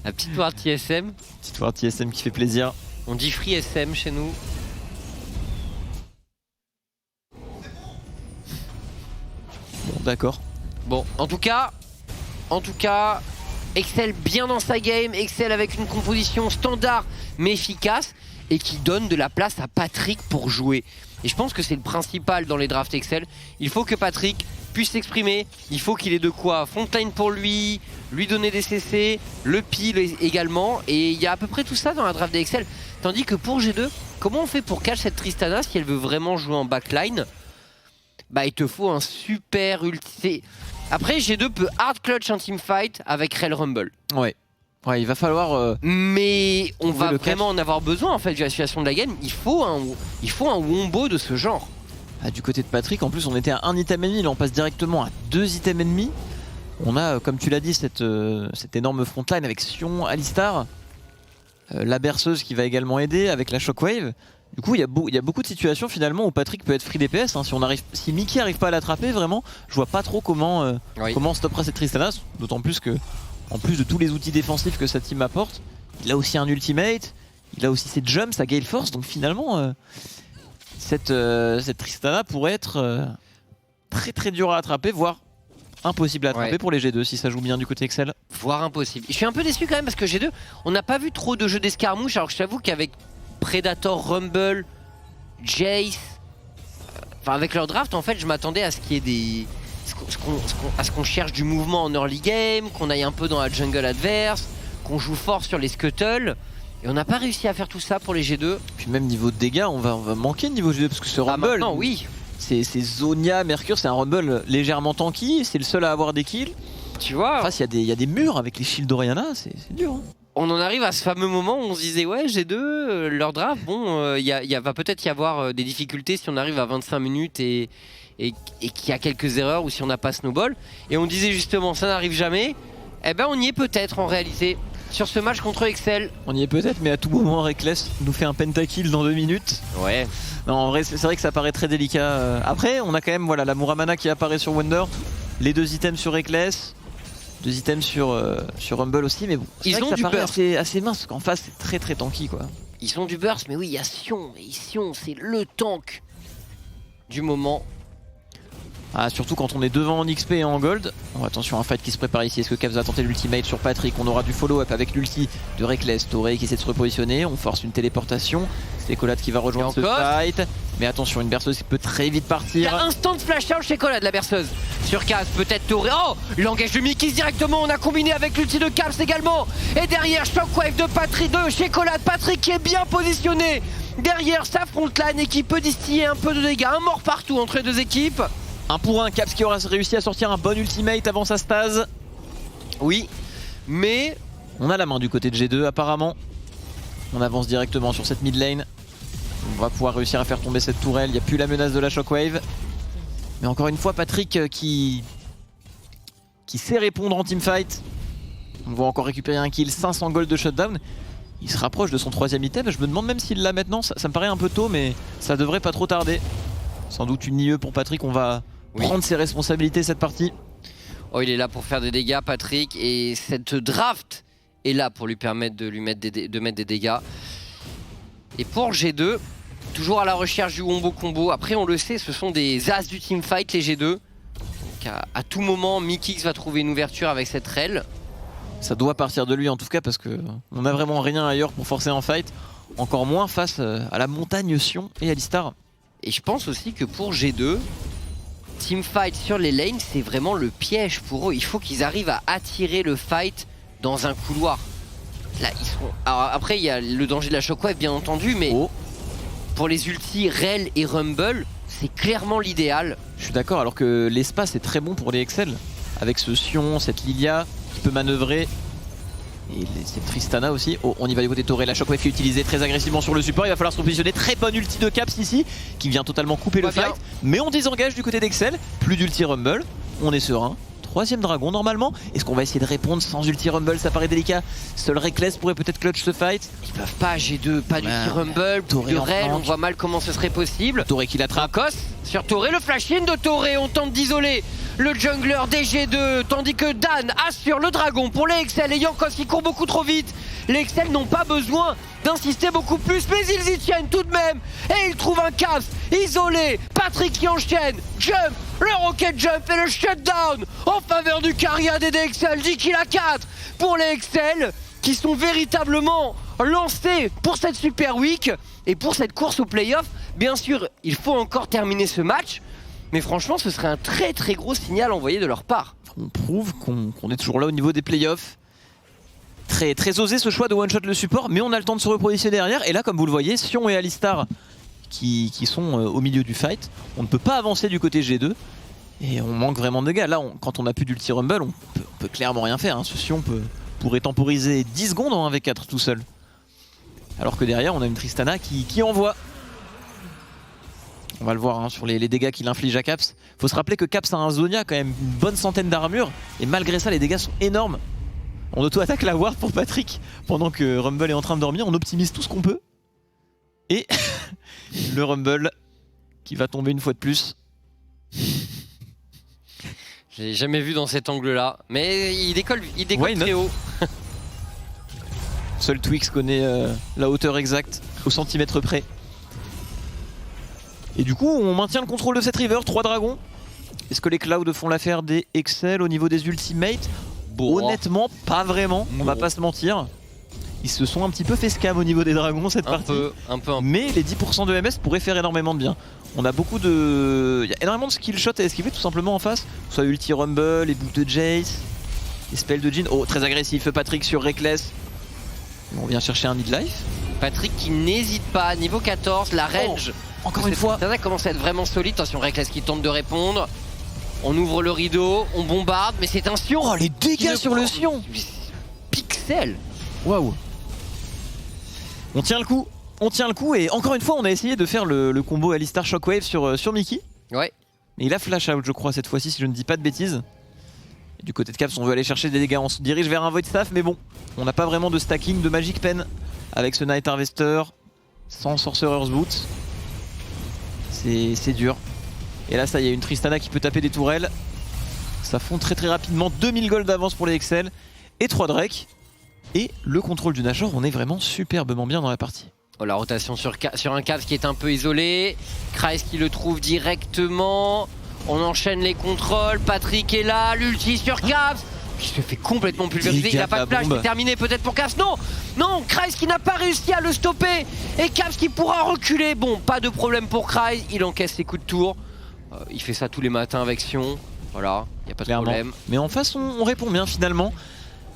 La petite ward TSM. Petite ward TSM qui fait plaisir. On dit free SM chez nous. d'accord. Bon, en tout cas, Excel bien dans sa game, Excel avec une composition standard mais efficace et qui donne de la place à Patrick pour jouer. Et je pense que c'est le principal dans les drafts Excel. Il faut que Patrick puisse s'exprimer, il faut qu'il ait de quoi Frontline pour lui donner des CC, le pile également. Et il y a à peu près tout ça dans la draft d'Excel. Tandis que pour G2, comment on fait pour catch cette Tristana si elle veut vraiment jouer en backline? Bah il te faut un super ulti. Après G2 peut hard clutch un teamfight avec Rel Rumble. Ouais, il va falloir... Mais on va vraiment catch. en avoir besoin en fait vu la situation de la game. Il faut un wombo de ce genre. Ah, du côté de Patrick, en plus on était à 1 item ennemi, là on passe directement à 2 items ennemis. On a, comme tu l'as dit, cette énorme frontline avec Sion, Alistar, la berceuse qui va également aider avec la shockwave. Du coup il y a beaucoup de situations finalement où Patrick peut être free DPS. Hein. Si Mickey arrive pas à l'attraper, vraiment, je vois pas trop comment on stoppera cette Tristana. D'autant plus que, en plus de tous les outils défensifs que sa team apporte, il a aussi un ultimate, il a aussi ses jumps, sa gale force. Donc finalement, cette Tristana pourrait être très très dure à attraper, voire impossible à attraper pour les G2 si ça joue bien du côté Excel. Voire impossible. Je suis un peu déçu quand même parce que G2, on n'a pas vu trop de jeux d'escarmouche. Alors que je t'avoue qu'avec Predator, Rumble, Jace, enfin avec leur draft en fait je m'attendais à ce qu'il y ait des... à ce qu'on cherche du mouvement en early game, qu'on aille un peu dans la jungle adverse, qu'on joue fort sur les scuttles. Et on n'a pas réussi à faire tout ça pour les G2. Puis même niveau de dégâts, on va manquer de niveau G2 parce que ce Rumble, oui. C'est Zonia, Mercure, c'est un Rumble légèrement tanky, c'est le seul à avoir des kills. Tu vois, enfin, il y a des murs avec les shields d'Oriana, c'est dur. Hein. On en arrive à ce fameux moment où on se disait ouais G2, leur draft, bon, va peut-être y avoir des difficultés si on arrive à 25 minutes et qu'il y a quelques erreurs ou si on n'a pas snowball. Et on disait justement ça n'arrive jamais. Eh ben on y est peut-être en réalité. Sur ce match contre Excel. On y est peut-être, mais à tout moment Reckless nous fait un pentakill dans 2 minutes. Ouais. Non, en vrai c'est vrai que ça paraît très délicat. Après on a quand même la Muramana qui apparaît sur Wonder, les 2 items sur Reckless. 2 items sur Rumble aussi, mais bon, ils ont que ça du paraît burst assez mince, parce qu'en face c'est très très tanky quoi. Ils ont du burst, mais oui, il y a Sion, et Sion c'est le tank du moment. Ah, surtout quand on est devant en XP et en gold. Oh, attention, un fight qui se prépare ici. Est-ce que Cavs va tenter l'ultimate sur Patrick? On aura du follow-up avec l'ulti de Reckless. Toré qui essaie de se repositionner. On force une téléportation. C'est Colade qui va rejoindre ce fight. Mais attention, une berceuse qui peut très vite partir. Il y a instant flash out chez Colade, la berceuse. Sur Cavs, peut-être Toré. Oh, il engage de Mickey directement. On a combiné avec l'ulti de Cavs également. Et derrière, shockwave de Patrick, de chez Colade. Patrick qui est bien positionné derrière sa frontline et qui peut distiller un peu de dégâts. Un mort partout entre les deux équipes. 1 pour 1, Caps qui aura réussi à sortir un bon ultimate avant sa stase. Oui, mais on a la main du côté de G2 apparemment. On avance directement sur cette mid lane. On va pouvoir réussir à faire tomber cette tourelle. Il n'y a plus la menace de la shockwave. Mais encore une fois, Patrick qui sait répondre en teamfight. On va encore récupérer un kill, 500 gold de shutdown. Il se rapproche de son 3ème item. Je me demande même s'il l'a maintenant. Ça me paraît un peu tôt, mais ça devrait pas trop tarder. Sans doute une IE pour Patrick. On va prendre ses responsabilités cette partie. Oh, il est là pour faire des dégâts, Patrick. Et cette draft est là pour lui permettre de mettre des dégâts. Et pour G2, toujours à la recherche du wombo combo. Après, on le sait, ce sont des as du teamfight, les G2. Donc à tout moment, Mickey va trouver une ouverture avec cette rel. Ça doit partir de lui en tout cas, parce qu'on n'a vraiment rien ailleurs pour forcer un fight. Encore moins face à la montagne Sion et Alistar. Et je pense aussi que pour G2, teamfight sur les lanes, c'est vraiment le piège pour eux. Il faut qu'ils arrivent à attirer le fight dans un couloir. Là, ils sont... Alors après, il y a le danger de la shockwave, bien entendu, mais pour les ultis Rel et Rumble, c'est clairement l'idéal. Je suis d'accord, alors que l'espace est très bon pour les Excel. Avec ce Sion, cette Lilia qui peut manœuvrer. Et cette Tristana aussi. Oh, on y va du côté de Toré. La shockwave qui est utilisée très agressivement sur le support. Il va falloir se repositionner. Très bonne ulti de Caps ici, qui vient totalement couper le fight. Mais on désengage du côté d'Excel. Plus d'ulti Rumble. On est serein. 3ème dragon normalement. Est-ce qu'on va essayer de répondre sans ulti Rumble? Ça paraît délicat. Seul Reckless pourrait peut-être clutch ce fight. Ils peuvent pas, G2, pas d'ulti Rumble, de Rel, on voit mal comment ce serait possible. Toré qui l'attrape. Cos sur Toré, le flash-in de Toré, on tente d'isoler le jungler des G2, tandis que Dan assure le dragon pour les Excel et Yankos qui court beaucoup trop vite. Les Excel n'ont pas besoin d'insister beaucoup plus, mais ils y tiennent tout de même. Et ils trouvent un Cavs isolé, Patrick qui enchaîne, jump, Le rocket jump et le shutdown en faveur du Caria des DXL, 10 kills à 4 pour les XL qui sont véritablement lancés pour cette Super Week et pour cette course au playoff. Bien sûr, il faut encore terminer ce match, mais franchement, ce serait un très très gros signal envoyé de leur part. On prouve qu'on est toujours là au niveau des playoffs. Très, très osé ce choix de one-shot le support, mais on a le temps de se repositionner derrière. Et là, comme vous le voyez, Sion et Alistar qui sont au milieu du fight, on ne peut pas avancer du côté G2. Et on manque vraiment de dégâts. Là, quand on n'a plus d'ulti rumble, on peut clairement rien faire. Hein. Ce Sion pourrait temporiser 10 secondes en 1v4 tout seul. Alors que derrière, on a une Tristana qui envoie. On va le voir hein, sur les dégâts qu'il inflige à Caps. Faut se rappeler que Caps a un Zonia quand même une bonne centaine d'armure. Et malgré ça, les dégâts sont énormes. On auto-attaque la ward pour Patrick pendant que Rumble est en train de dormir. On optimise tout ce qu'on peut. Et le Rumble qui va tomber une fois de plus. J'ai jamais vu dans cet angle-là, mais il décolle très haut. Seul Twix connaît la hauteur exacte au centimètre près. Et du coup, on maintient le contrôle de cette river. 3 dragons. Est-ce que les Clouds font l'affaire des Excel au niveau des ultimates? Bon, honnêtement, pas vraiment. On va pas se mentir. Ils se sont un petit peu fait scam au niveau des dragons cette partie. Un peu. Mais les 10% de MS pourraient faire énormément de bien. On a beaucoup de... Il y a énormément de skill shots à esquiver tout simplement en face. Soit ulti rumble, les boucles de Jace, les spells de Jhin. Oh, très agressif Patrick sur Reckless. On vient chercher un midlife. Patrick qui n'hésite pas, niveau 14, la range. Oh, encore une fois. Ça commence à être vraiment solide. Attention, Reckless qui tente de répondre. On ouvre le rideau, on bombarde, mais c'est un Sion. Oh, les dégâts sur le Sion. Pixel. Waouh. On tient le coup, et encore une fois on a essayé de faire le combo Alistar Shockwave sur Mickey. Ouais. Mais il a flash out je crois cette fois-ci si je ne dis pas de bêtises. Et du côté de Caps on veut aller chercher des dégâts, on se dirige vers un Void Staff mais bon, on n'a pas vraiment de stacking de Magic Pen avec ce Night Harvester sans Sorcerer's Boot. C'est dur. Et là ça y est, une Tristana qui peut taper des tourelles. Ça fond très très rapidement, 2000 gold d'avance pour les Excel et 3 Drake. Et le contrôle du Nashor, on est vraiment superbement bien dans la partie. Oh, la rotation sur un Caps qui est un peu isolé. Kreis qui le trouve directement. On enchaîne les contrôles. Patrick est là. L'ulti sur Caps. Il se fait complètement pulvériser. Il n'a pas de flash. C'est terminé peut-être pour Caps. Non, non, Kreis qui n'a pas réussi à le stopper. Et Caps qui pourra reculer. Bon, pas de problème pour Kreis. Il encaisse ses coups de tour. Il fait ça tous les matins avec Sion. Voilà, il n'y a pas de problème. Mais en face, on répond bien finalement.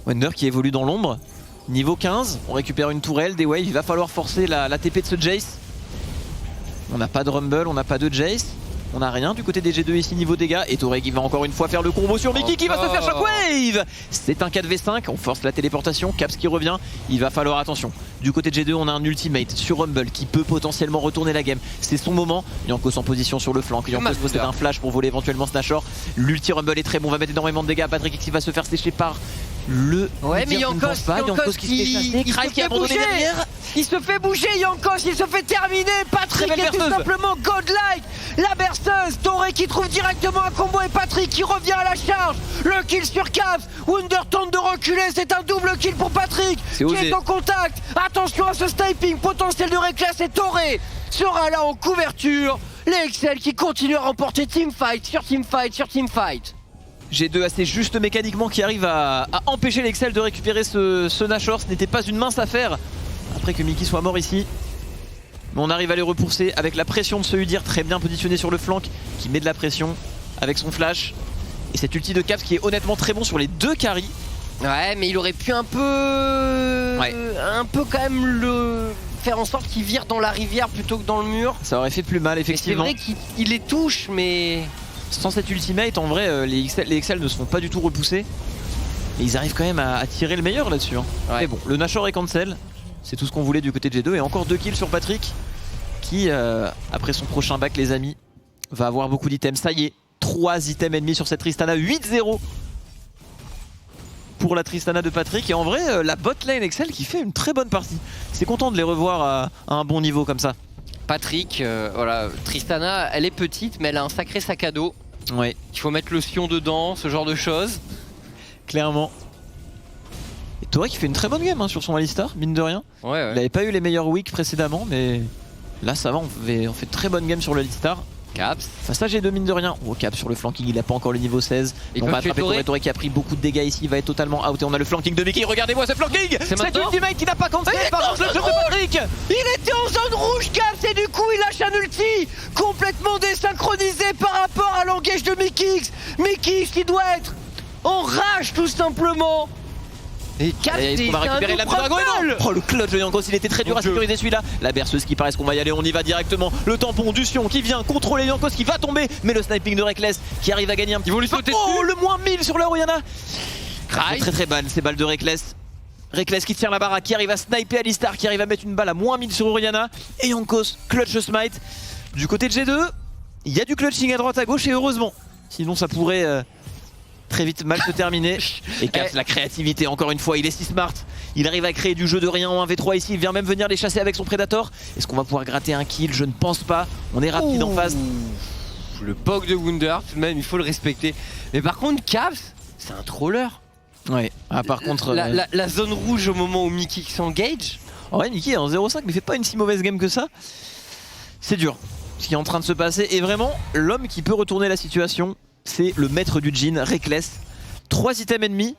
Wonder qui évolue dans l'ombre. Niveau 15, on récupère une tourelle, des waves, il va falloir forcer la TP de ce Jace. On n'a pas de Rumble, on n'a pas de Jace. On n'a rien du côté des G2 ici niveau dégâts. Et Torek qui va encore une fois faire le combo sur Mickey qui va se faire Shockwave. C'est un 4v5, on force la téléportation, Caps qui revient. Il va falloir attention. Du côté de G2 on a un ultimate sur Rumble qui peut potentiellement retourner la game. C'est son moment. Yankos en position sur le flanc. Yankos possède un flash pour voler éventuellement ce Nashor. L'ulti Rumble est très bon, on va mettre énormément de dégâts. Patrick qui va se faire sécher par le... Ouais mais Yankos qui se fait bouger. Il se fait bouger Yankos, il se fait terminer. Patrick est tout simplement godlike. La berceuse, Toré qui trouve directement un combo et Patrick qui revient à la charge. Le kill sur Caps, Wunder tente de reculer, c'est un double kill pour Patrick qui est en contact. Attention à ce sniping potentiel de Reckless et Toré sera là en couverture. Les XL qui continuent à remporter teamfight sur teamfight sur teamfight. G2 assez juste mécaniquement qui arrive à empêcher l'Excel de récupérer ce Nashor. Ce n'était pas une mince affaire après que Mickey soit mort ici. Mais on arrive à les repousser avec la pression de ce Udyr très bien positionné sur le flanc qui met de la pression avec son flash. Et cet ulti de Caps qui est honnêtement très bon sur les deux carries. Ouais mais il aurait pu un peu quand même le faire en sorte qu'il vire dans la rivière plutôt que dans le mur. Ça aurait fait plus mal effectivement. C'est vrai qu'il les touche mais... Sans cet ultimate en vrai les XL ne se font pas du tout repousser. Et ils arrivent quand même à tirer le meilleur là-dessus. Hein. Ouais. Mais bon, le Nashor est cancel. C'est tout ce qu'on voulait du côté de G2 et encore 2 kills sur Patrick qui, après son prochain back les amis, va avoir beaucoup d'items. Ça y est, 3 items ennemis sur cette Tristana, 8-0 pour la Tristana de Patrick. Et en vrai, la bot lane Excel qui fait une très bonne partie. C'est content de les revoir à un bon niveau comme ça. Patrick, voilà, Tristana, elle est petite mais elle a un sacré sac à dos. Ouais. Il faut mettre le Sion dedans, ce genre de choses. Clairement. Et Torek qui fait une très bonne game hein, sur son Alistar, mine de rien. Ouais. Il n'avait pas eu les meilleurs weeks précédemment, mais là ça va, on fait très bonne game sur le Alistar. Caps. Face à G2 mine de rien. Oh, Caps sur le flanking, il a pas encore le niveau 16. Ils On va peuvent tuer attraper Toré. Toré qui a pris beaucoup de dégâts ici, il va être totalement out et on a le flanking de Mickey. Regardez-moi ce flanking. Cet maintenant ultimate qui n'a pas cancel par contre le jeu de Patrick. Il était en zone rouge, Caps, et du coup il lâche un ulti complètement désynchronisé par rapport à l'engage de Mikix. Mikix qui doit être en rage tout simplement. Et Caps, Et est-ce qu'on va récupérer la dragon? Oh le clutch de Yankos, il était très dur à sécuriser celui-là. La berceuse qui paraît qu'on va y aller, on y va directement. Le tampon du Sion qui vient contrôler Yankos qui va tomber. Mais le sniping de Reckless qui arrive à gagner un petit peu. Ils vont lui sauter Oh dessus. le moins 1000 sur la Oriana. Cry. Très balle, ces balles de Reckless. Reckless qui tire la baraque, qui arrive à sniper Alistar, qui arrive à mettre une balle à moins 1000 sur Oriana. Et Yankos, clutch smite. Du côté de G2, il y a du clutching à droite à gauche et heureusement. Sinon ça pourrait très vite mal se terminer. Et Caps, la créativité encore une fois, il est si smart. Il arrive à créer du jeu de rien en 1v3 ici, il vient même venir les chasser avec son Predator. Est-ce qu'on va pouvoir gratter un kill? Je ne pense pas. On est rapide en face. Le poke de Wunder, tout de même, il faut le respecter. Mais par contre, Caps, c'est un troller. Ouais, ah, par contre... La zone rouge au moment où Mickey s'engage. Ouais, Mickey est en 0-5 mais fait pas une si mauvaise game que ça. C'est dur ce qui est en train de se passer. Et vraiment, l'homme qui peut retourner la situation, c'est le maître du Jhin, Reckless. 3 items ennemis.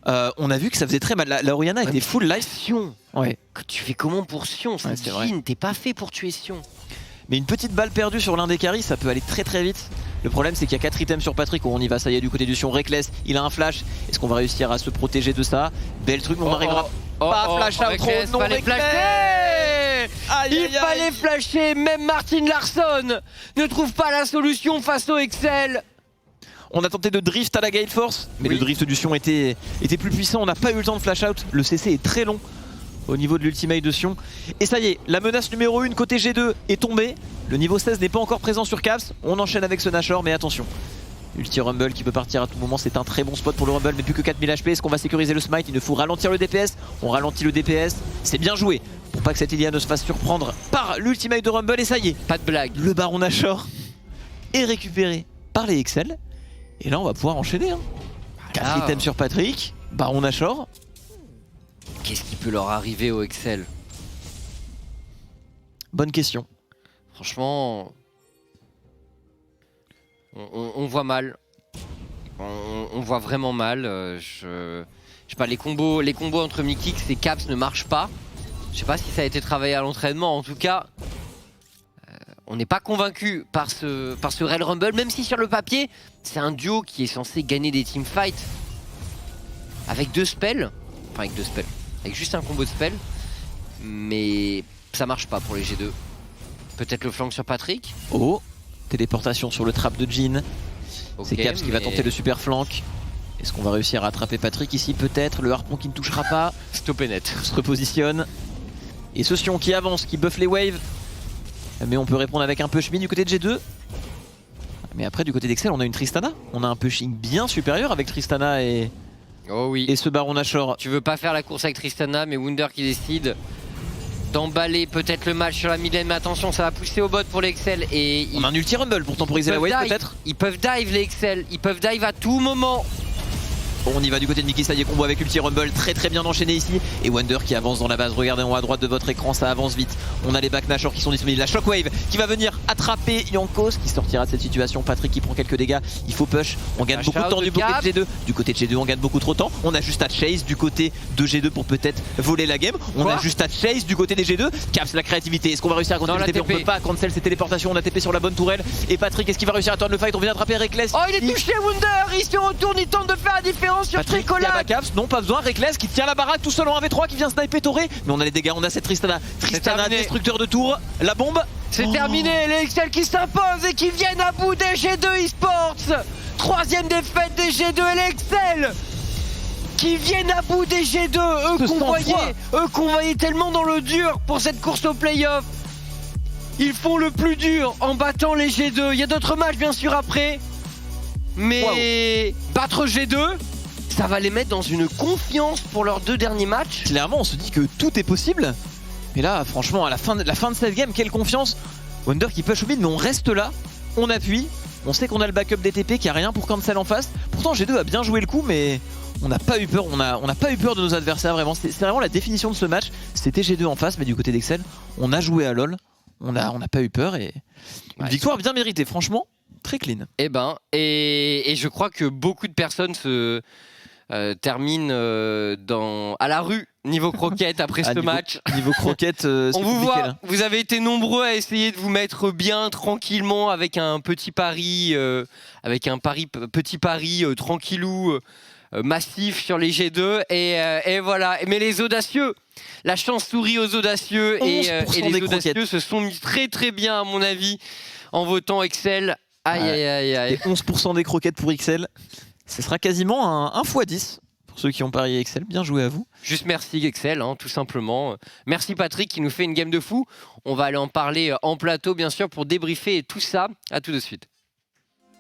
On a vu que ça faisait très mal. La Oriana était full life. Sion. Ouais. Tu fais comment pour Sion? Ouais, c'est vrai. Jhin, t'es pas fait pour tuer Sion. Mais une petite balle perdue sur l'un des carries, ça peut aller très vite. Le problème c'est qu'il y a 4 items sur Patrick. On y va, ça y est, du côté du Sion. Reckless, il a un flash. Est-ce qu'on va réussir à se protéger de ça? Bel truc, mais on n'arrivera pas à flash out trop. Reckless, Non, fallait Reckless. flasher. Aïe, Il aïe, aïe. fallait flasher. Même Martin Larsson ne trouve pas la solution face au Excel. On a tenté de drift à la Gale Force, mais Oui. le drift du Sion était plus puissant. On n'a pas eu le temps de flash out. Le CC est très long au niveau de l'ultimate de Sion. Et ça y est, la menace numéro 1 côté G2 est tombée. Le niveau 16 n'est pas encore présent sur Caps. On enchaîne avec ce Nashor, mais attention. Ulti Rumble qui peut partir à tout moment, c'est un très bon spot pour le Rumble, mais plus que 4000 HP. Est-ce qu'on va sécuriser le smite? Il ne faut ralentir le DPS. On ralentit le DPS. C'est bien joué pour pas que cette Ilia ne se fasse surprendre par l'ultimate de Rumble. Et ça y est, Pas de blague. le Baron Nashor est récupéré par les XL. Et là on va pouvoir enchaîner. 4 items sur Patrick, Baron Nashor. Qu'est-ce qui peut leur arriver au Excel? Bonne question. Franchement, on voit mal. On voit vraiment mal. Je sais pas, les combos entre Mikix et Caps ne marchent pas. Je sais pas si ça a été travaillé à l'entraînement. En tout cas, on n'est pas convaincu par ce Rel Rumble, même si sur le papier, c'est un duo qui est censé gagner des teamfights avec 2 spells. Enfin, avec 2 spells. Avec juste un combo de spells. Mais ça marche pas pour les G2. Peut-être le flank sur Patrick. Oh, téléportation sur le trap de Jhin. C'est Ok, Caps qui va mais tenter le super flank. Est-ce qu'on va réussir à attraper Patrick ici? Peut-être. Le harpon qui ne touchera pas. Stop et net. On se repositionne. Et ce Sion qui avance, qui buff les waves. Mais on peut répondre avec un push mid du côté de G2. Mais après du côté d'Excel on a une Tristana. On a un pushing bien supérieur avec Tristana et Oh oui. ce Baron Nashor. Tu veux pas faire la course avec Tristana, mais Wunder qui décide d'emballer peut-être le match sur la mid lane. Mais attention, ça va pousser au bot pour les Excel. Et On a un ulti rumble pour temporiser la wave peut-être. Ils peuvent dive les Excel. Ils peuvent dive à tout moment. Bon, on y va du côté de Mickey, ça y est, combo avec Ulti Rumble, très bien enchaîné ici. Et Wonder qui avance dans la base, regardez en haut à droite de votre écran, ça avance vite. On a les back Nashor qui sont disponibles, la Shockwave qui va venir attraper Yankos qui sortira de cette situation. Patrick qui prend quelques dégâts, il faut push. On gagne beaucoup de temps du côté de G2. Du côté de G2 on gagne beaucoup trop de temps. On a juste à chase du côté de G2 pour peut-être voler la game. On a juste à chase du côté des G2. Caps la créativité, est-ce qu'on va réussir à cancel le TP? On peut pas cancel ses téléportations, on a TP sur la bonne tourelle. Et Patrick est-ce qu'il va réussir à tourner le fight? On vient attraper Reckless. Oh, il est touché Wunder. Il se retourne, il tente de faire la différence sur Patrick Tricola. Caps, non pas besoin, Reckless qui tient la baraque tout seul en 1v3 qui vient sniper Toré. Mais on a les dégâts, on a cette Tristana. Tristana destructeur de tour, la bombe. C'est terminé, les Excel qui s'imposent et qui viennent à bout des G2 eSports. 3ème défaite des G2 et les Excel qui viennent à bout des G2. Eux qu'on voyait tellement dans le dur pour cette course au playoff. Ils font le plus dur en battant les G2. Il y a d'autres matchs bien sûr après. Mais battre G2, ça va les mettre dans une confiance pour leurs 2 derniers matchs. Clairement on se dit que tout est possible. Et là franchement à la fin de cette game, quelle confiance. Wonder qui push au mid mais on reste là, on appuie. On sait qu'on a le backup DTP qui a rien pour cancel en face. Pourtant G2 a bien joué le coup mais on n'a pas eu peur, on n'a pas eu peur de nos adversaires vraiment. C'est vraiment la définition de ce match. C'était G2 en face mais du côté d'Excel on a joué à LoL. on n'a pas eu peur et une Ouais. victoire bien méritée, franchement, très clean. Et je crois que beaucoup de personnes se terminent à la rue niveau croquette après ce match. Niveau croquette, c'est On vous compliqué, voit, là. vous avez été nombreux à essayer de vous mettre bien tranquillement avec un petit pari, petit pari tranquillou, massif sur les G2 et voilà. Mais les audacieux, la chance sourit aux audacieux et 11% les des audacieux croquettes. se sont mis très très bien à mon avis en votant Excel. Aïe Ouais. aïe aïe aïe. Et 11% des croquettes pour XL. Ce sera quasiment un x10 pour ceux qui ont parié Excel. Bien joué à vous. Juste merci Excel, hein, tout simplement. Merci Patrick qui nous fait une game de fou. On va aller en parler en plateau bien sûr pour débriefer tout ça. À tout de suite.